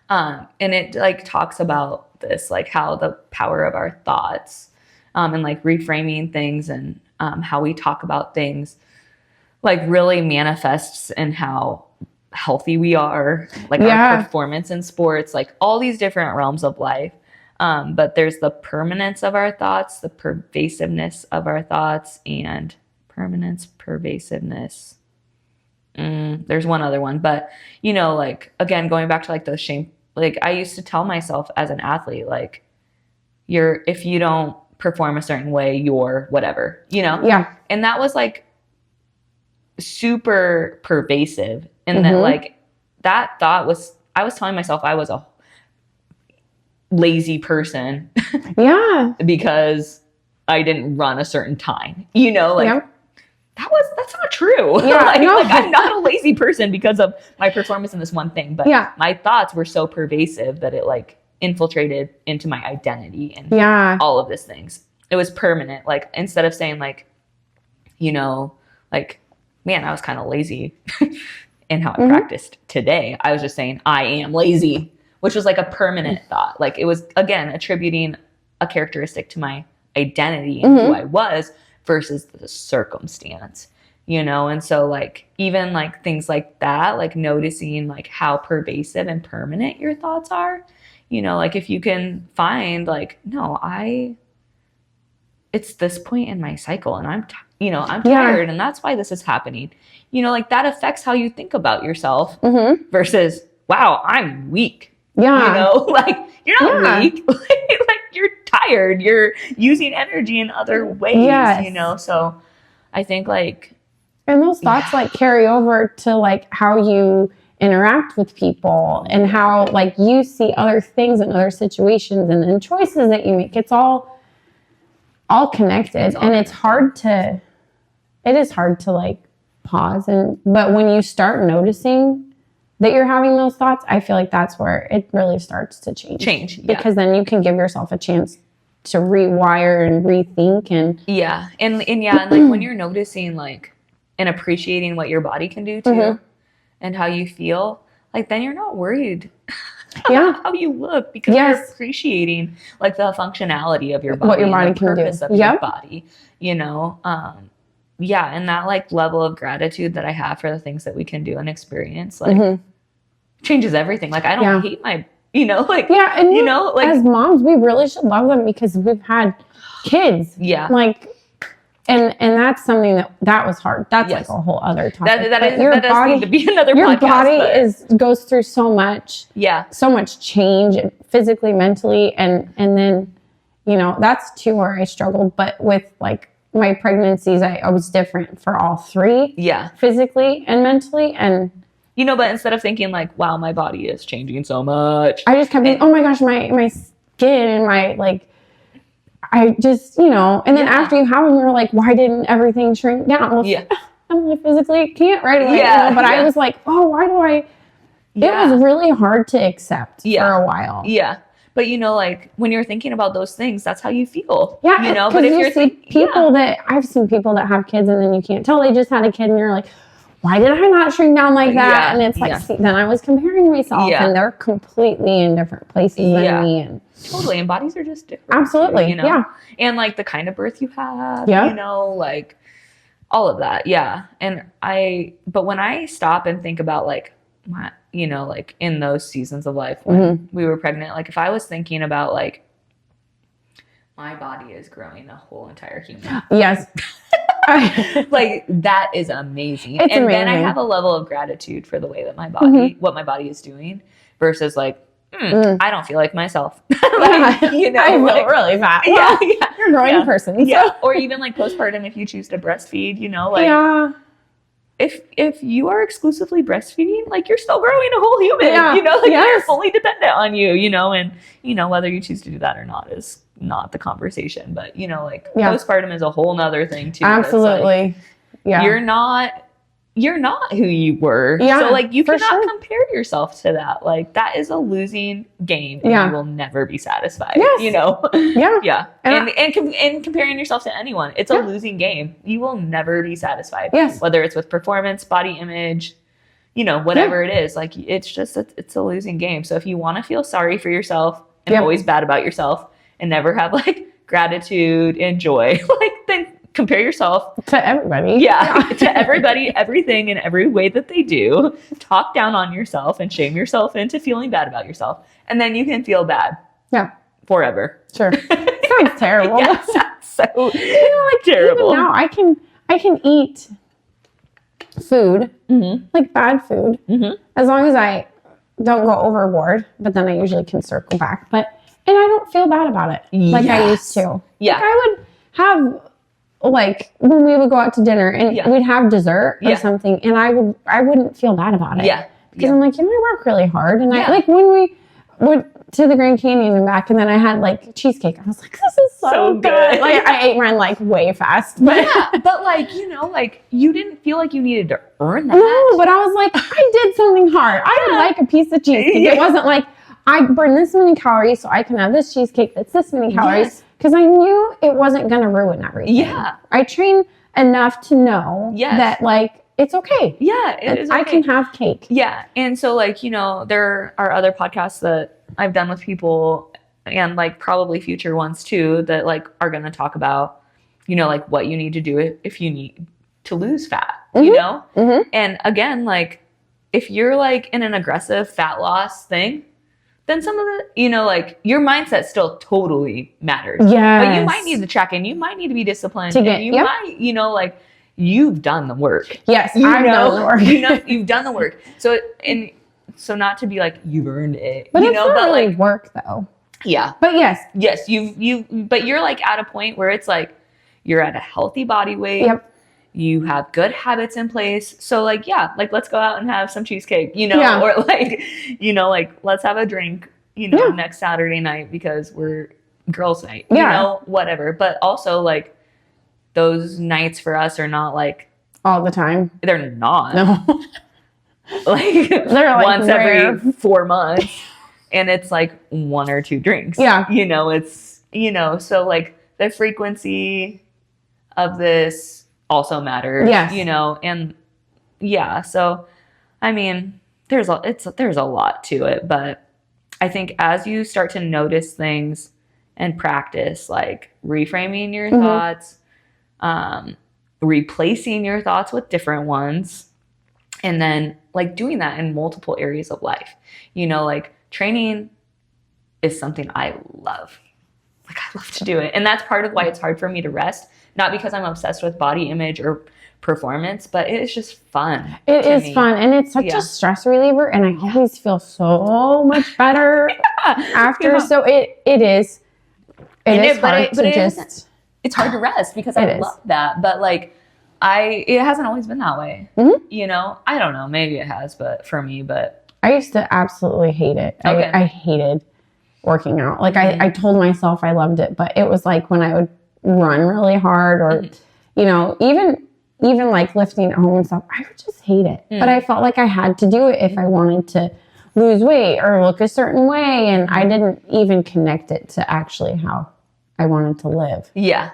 And it like talks about this, like how the power of our thoughts and like reframing things and how we talk about things like really manifests in how healthy we are, like our performance in sports, like all these different realms of life. But there's the permanence of our thoughts, the pervasiveness of our thoughts, and pervasiveness. There's one other one, but you know, like again, going back to like the shame, like I used to tell myself as an athlete, like if you don't perform a certain way, you're whatever, you know? And that was like super pervasive. And that like that thought was, I was telling myself I was a lazy person. Because I didn't run a certain time, you know, like that's not true. Like I'm not a lazy person because of my performance in this one thing, but my thoughts were so pervasive that it like infiltrated into my identity and all of these things. It was permanent. Like instead of saying like, you know, like, man, I was kind of lazy in how I practiced today, I was just saying I am lazy, which was like a permanent thought. Like it was, again, attributing a characteristic to my identity and who I was versus the circumstance, you know? And so like, even like things like that, like noticing like how pervasive and permanent your thoughts are, you know, like if you can find like, no, I it's this point in my cycle and I'm tired and that's why this is happening. Like that affects how you think about yourself versus, wow, I'm weak. Yeah. Like you're not weak. Like you're tired. You're using energy in other ways, So I think like, and those thoughts like carry over to like how you interact with people and how like you see other things and other situations and then choices that you make. It's all connected, and it is hard to like pause but when you start noticing that you're having those thoughts, I feel like that's where it really starts to change. Because then you can give yourself a chance to rewire and rethink and like when you're noticing like and appreciating what your body can do too and how you feel, like then you're not worried how you look because you're appreciating like the functionality of your body, what your body and the can purpose do of your body, and that like level of gratitude that I have for the things that we can do and experience like changes everything. Like I don't hate my and like as moms we really should love them because we've had kids like and that's something that was hard. That's like a whole other topic. That does need to be another your podcast. Body goes through so much change physically, mentally, and then that's too where I struggled. But with like my pregnancies, I was different for all three. Yeah, physically and mentally, and but instead of thinking like, wow, my body is changing so much, I just kept thinking, oh my gosh, my skin and my like. I just, and then after you have them, you're like, why didn't everything shrink down? Well, I physically can't right away. But I was like, oh, why do I? It was really hard to accept for a while. Yeah. But, like when you're thinking about those things, that's how you feel. Yeah. But if you're people I've seen people that have kids and then you can't tell they just had a kid and you're like, why did I not shrink down like that? And it's like, see, then I was comparing myself and they're completely in different places than me. And totally. And bodies are just different. Absolutely. Too, Yeah. And like the kind of birth you have, like all of that. Yeah. But when I stop and think about like my, like in those seasons of life when we were pregnant, like if I was thinking about like my body is growing a whole entire human. Yes. Like that is amazing. It's amazing. Then I have a level of gratitude for the way that my body, what my body is doing versus like, I don't feel like myself. Like, I feel really fat. Well, you're a growing person. So. Yeah. Or even like postpartum, if you choose to breastfeed, like if you are exclusively breastfeeding, like you're still growing a whole human, like they're fully dependent on you, and whether you choose to do that or not is not the conversation, but like postpartum is a whole nother thing too. Absolutely. Like, you're not who you were. Yeah, so like you cannot compare yourself to that. Like that is a losing game and you will never be satisfied. Yes. Yeah. And comparing yourself to anyone, it's a losing game. You will never be satisfied. Yes. Whether it's with performance, body image, whatever it is, like it's a losing game. So if you want to feel sorry for yourself and always bad about yourself and never have like gratitude and joy, like then compare yourself to everybody. Yeah. To everybody, everything, in every way that they do. Talk down on yourself and shame yourself into feeling bad about yourself. And then you can feel bad. Yeah. Forever. Sure. Sounds terrible. So like terrible. Even now I can eat food, like bad food, as long as I don't go overboard, but then I usually can circle back. And I don't feel bad about it like I used to. Yeah. Like I would have like when we would go out to dinner and we'd have dessert or something and I wouldn't feel bad about it. Yeah. Because I'm like, I work really hard. And I like when we went to the Grand Canyon and back and then I had like cheesecake. I was like, this is so good. Like I ate mine like way fast. But but like, like you didn't feel like you needed to earn that. No, but I was like, I did something hard. I would like a piece of cheesecake. It wasn't like I burned this many calories so I can have this cheesecake that's this many calories. Because I knew it wasn't going to ruin everything. Yeah. I trained enough to know that, like, it's okay. Yeah, it is okay. I can have cake. Yeah. And so, like, there are other podcasts that I've done with people and, like, probably future ones, too, that, like, are going to talk about, like, what you need to do if you need to lose fat, And, again, like, if you're, like, in an aggressive fat loss thing, then some of the, you know, like your mindset still totally matters. Yes. But you might need to check in. You might need to be disciplined. To get- and you yep. might, you know, like you've done the work. Yes, You I've know, done the work. you know, you've done the work. So not to be like, you've earned it. But you it's know, not but really like, work though. yeah. But yes. Yes, but you're like at a point where it's like, you're at a healthy body weight. Yep. You have good habits in place. So like, yeah, like let's go out and have some cheesecake, you know, Yeah. or like, you know, like let's have a drink, you know, Yeah. next Saturday night because we're girls' night, Yeah. you know, whatever. But also like those nights for us are not like, All the time. they're not No. like, They're like once rare. every 4 months and it's like 1 or 2 drinks. Yeah. You know, it's, you know, so like the frequency of this also matters. Yes. You know, and yeah, so I mean, there's a lot to it, but I think as you start to notice things and practice like reframing your thoughts, replacing your thoughts with different ones, and then like doing that in multiple areas of life. You know, like training is something I love. Like I love to do it. And that's part of why it's hard for me to rest. Not because I'm obsessed with body image or performance, but it is just fun. It to is me. fun, and it's such Yeah. a stress reliever, and I always feel so much better after. Yeah. So it is. And It is but hard it- but to it just. isn't. It's hard to rest because I It is. love that. But like it hasn't always been that way. Mhm. You know, I don't know. Maybe it has, but for me, but I used to absolutely hate it. Okay. I hated working out. Like I told myself I loved it, but it was like when I would run really hard, or you know, even like lifting at home and stuff, I would just hate it. But I felt like I had to do it if I wanted to lose weight or look a certain way, and I didn't even connect it to actually how I wanted to live. yeah.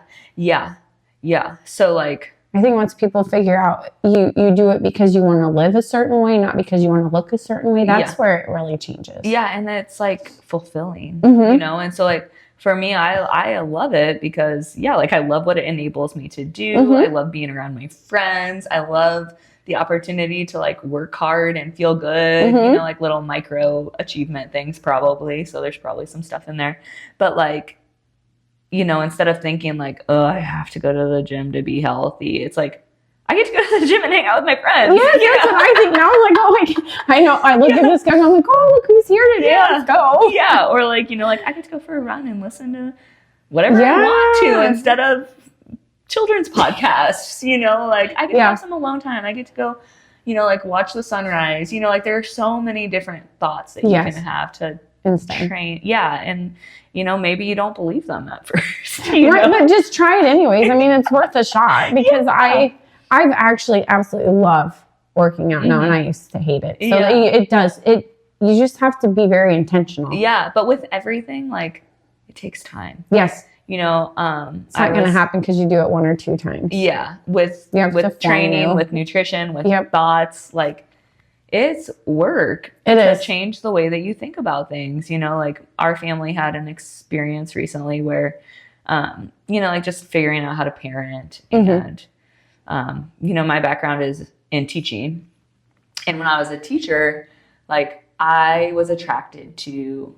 So like, I think once people figure out you do it because you want to live a certain way, not because you want to look a certain way, that's Yeah. where it really changes. yeah, and it's like fulfilling, Mhm. you know? And so like for me, I love it because yeah, like I love what it enables me to do. Mhm. I love being around my friends. I love the opportunity to like work hard and feel good, you Mhm. know, like little micro achievement things probably. So there's probably some stuff in there. But like, you know, instead of thinking like, oh, I have to go to the gym to be healthy, it's like, I get to go to the gym and hang out with my friends. Yes, you that's know? what I think now. I'm like, oh my God. I know. I look at this guy and I'm like, oh, look who's here today. Yeah. Let's go. Yeah, or like, you know, like I get to go for a run and listen to whatever I want Yeah. to instead of children's podcasts, you know, like I get to Yeah. have some alone time. I get to go, you know, like watch the sunrise, you know, like there are so many different thoughts that you Yes. can have to Instant. train. Yeah. And, you know, maybe you don't believe them at first. You Right, know? but just try it anyways. I mean, it's worth a shot because I've actually absolutely love working out now, and I used to hate it. So Yeah. you just have to be very intentional. Yeah. But with everything, like it takes time, Yes. you know, It's not going to happen because you do it 1 or 2 times. Yeah, with You have to with training, follow. with nutrition, with Yep. thoughts, like it's work It to is. change the way that you think about things. You know, like our family had an experience recently where, you know, like just figuring out how to parent, and you know, my background is in teaching, and when I was a teacher, like I was attracted to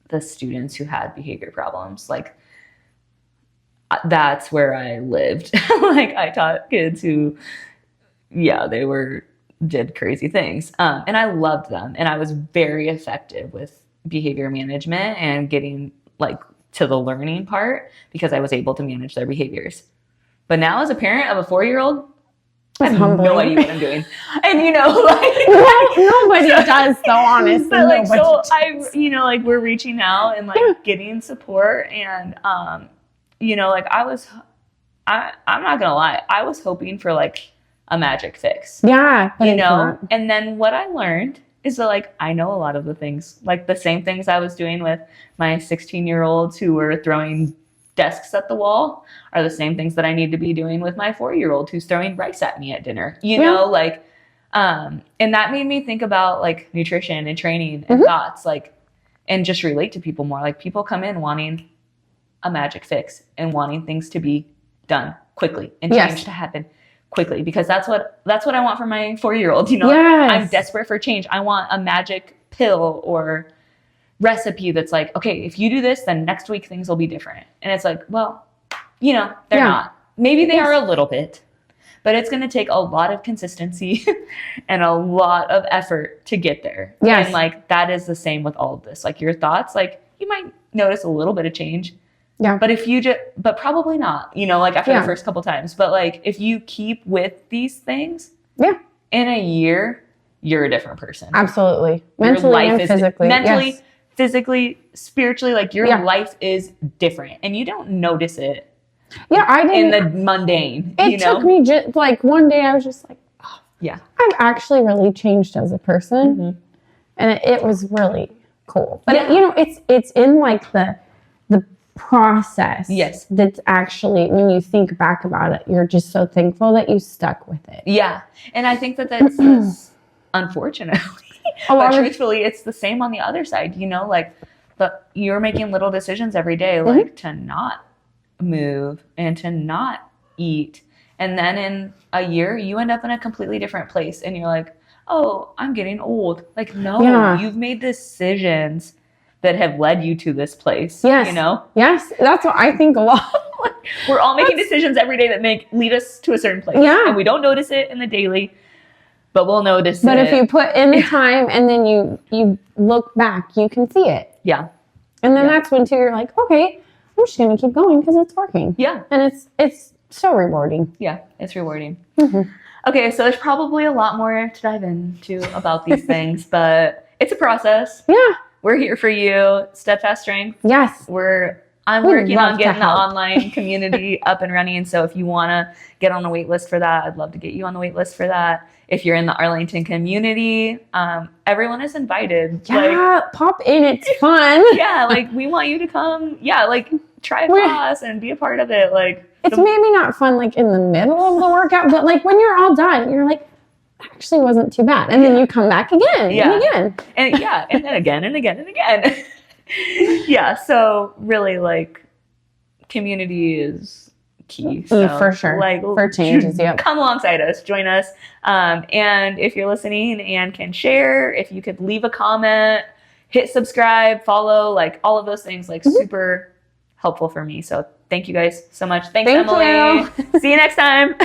the students who had behavior problems, like. That's where I lived. Like I taught kids who, yeah, did crazy things. And I loved them. And I was very effective with behavior management and getting like to the learning part because I was able to manage their behaviors. But now as a parent of a 4-year-old, I have humbling. no idea what I'm doing. And you know, like Nobody does, though, honestly. but like Nobody so does. I you know, like we're reaching out and like getting support, and you know, like I'm not gonna lie, I was hoping for like a magic fix. Yeah. But You it's know? not. And then what I learned is that like I know a lot of the things, like the same things I was doing with my 16-year-olds who were throwing desks at the wall are the same things that I need to be doing with my 4-year-old who's throwing rice at me at dinner. You know, like and that made me think about like nutrition and training and thoughts, like, and just relate to people more. Like people come in wanting a magic fix and wanting things to be done quickly and change to happen quickly, because that's what I want for my 4-year-old. You know, Yes. I'm desperate for change. I want a magic pill or, recipe that's like, okay, if you do this, then next week things will be different. And it's like, well, you know, they're not. Maybe they are a little bit, but it's going to take a lot of consistency and a lot of effort to get there. Yes. And like, that is the same with all of this. Like your thoughts, like you might notice a little bit of change. Yeah. But if you but probably not, you know, like after the first couple times. But like if you keep with these things, in a year, you're a different person. Absolutely. Mentally and physically. Mentally, physically, spiritually, like your life is different. And you don't notice it. Yeah, I didn't. In the mundane. It took me just like one day I was just like, oh, I've actually really changed as a person. Mm-hmm. And it was really cool. But you know, it's in like the process. Yes. That's actually, when you think back about it, you're just so thankful that you stuck with it. Yeah. And I think that's unfortunately. But truthfully, it's the same on the other side, you know, like, but you're making little decisions every day, like to not move and to not eat. And then in a year, you end up in a completely different place. And you're like, oh, I'm getting old. Like, no, you've made decisions that have led you to this place. Yes. You know? Yes. That's what I think a lot. We're all making decisions every day that lead us to a certain place. Yeah. And we don't notice it in the daily, but we'll notice it. But if you put in the time and then you look back, you can see it. Yeah. And then that's when too you're like, okay, I'm just going to keep going because it's working. Yeah. And it's so rewarding. Yeah. It's rewarding. Mm-hmm. Okay. So there's probably a lot more to dive into about these things, but it's a process. Yeah. We're here for you. Steadfast Strength. Yes. I'm working on getting the online community up and running. So if you want to get on the wait list for that, I'd love to get you on the wait list for that. If you're in the Arlington community, everyone is invited. Yeah, like, pop in. It's fun. Yeah, like we want you to come. Yeah, like try a class and be a part of it. Like it's maybe not fun like in the middle of the workout, but like when you're all done, you're like, actually wasn't too bad. And then you come back again and again. And then again and again and again. Yeah, so really like community is key. So, for sure. Like for changes, come alongside us, join us. And if you're listening and can share, if you could leave a comment, hit subscribe, follow, like all of those things, like super helpful for me. So thank you guys so much. Thanks, Emily. See you next time.